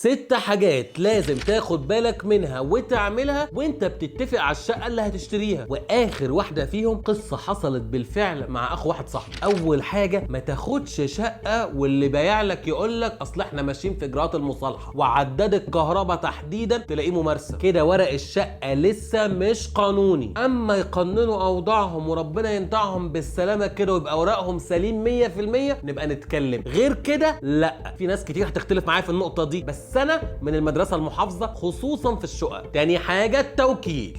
6 حاجات لازم تاخد بالك منها وتعملها وانت بتتفق على الشقه اللي هتشتريها، واخر واحده فيهم قصه حصلت بالفعل مع اخو واحد صاحبي. اول حاجه، ما تاخدش شقه واللي بايع لك يقول لك اصل احنا ماشيين في اجراءات المصالحه، وعداد الكهرباء تحديدا تلاقيه ممارسه كده، ورق الشقه لسه مش قانوني. اما يقننوا اوضاعهم وربنا ينتعهم بالسلامه كده ويبقى اوراقهم سليم 100%، نبقى نتكلم. غير كده لا. في ناس كتير هتختلف معايا في النقطه دي، بس انا من المدرسه المحافظه خصوصا في الشقق. تاني حاجه،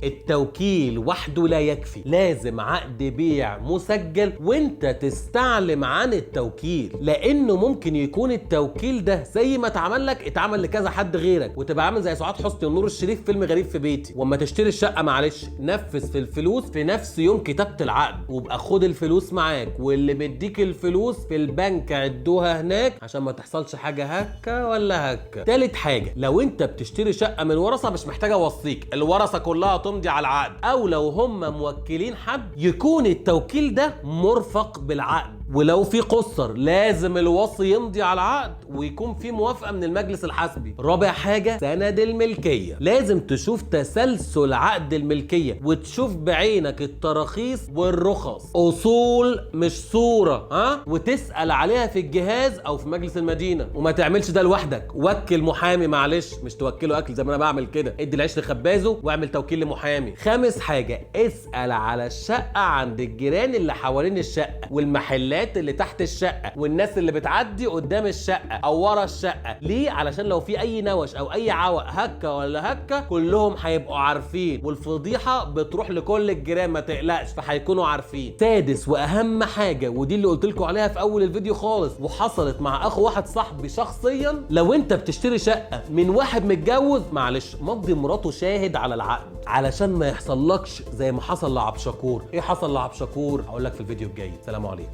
التوكيل وحده لا يكفي، لازم عقد بيع مسجل وانت تستعلم عن التوكيل، لانه ممكن يكون التوكيل ده زي ما اتعمل لك اتعمل لكذا حد غيرك، وتبقى عامل زي سعاد حسني ونور الشريف فيلم غريب في بيتي. واما تشتري الشقه معلش نفذ في الفلوس في نفس يوم كتابه العقد، وابقى خد الفلوس معاك، واللي بيديك الفلوس في البنك عدوها هناك عشان ما تحصلش حاجه هكه ولا هكه. تالت حاجه، لو انت بتشتري شقه من ورثه مش محتاجه اوصيك، الورثه كلها تمضي على العقد، او لو هم موكلين حد يكون التوكيل ده مرفق بالعقد. ولو في قصر لازم الوصي يمضي على العقد ويكون في موافقه من المجلس الحسبي. رابع حاجه، سند الملكيه، لازم تشوف تسلسل عقد الملكيه وتشوف بعينك التراخيص والرخص، اصول مش صوره، وتسال عليها في الجهاز او في مجلس المدينه. وما تعملش ده لوحدك، وكل محامي، معلش مش توكله اكل زي ما انا بعمل كده، ادي العيش لخبازه واعمل توكيل لمحامي. خامس حاجه، اسال على الشقه عند الجيران اللي حوالين الشقه والمحلات اللي تحت الشقه والناس اللي بتعدي قدام الشقه او ورا الشقه. ليه؟ علشان لو في اي نوش او اي عوق هكه ولا هكه كلهم هيبقوا عارفين، والفضيحه بتروح لكل الجيران ما تقلقش، فهيكونوا عارفين. سادس واهم حاجه، ودي اللي قلت لكم عليها في اول الفيديو خالص وحصلت مع اخو واحد صاحبي شخصيا، لو انت بتشتري شقه من واحد متجوز معلش مضي مراته شاهد على العقد علشان ما يحصلكش زي ما حصل لعبد شكور. ايه حصل لعبد شكور؟ هقول لك في الفيديو الجاي. سلام عليكم.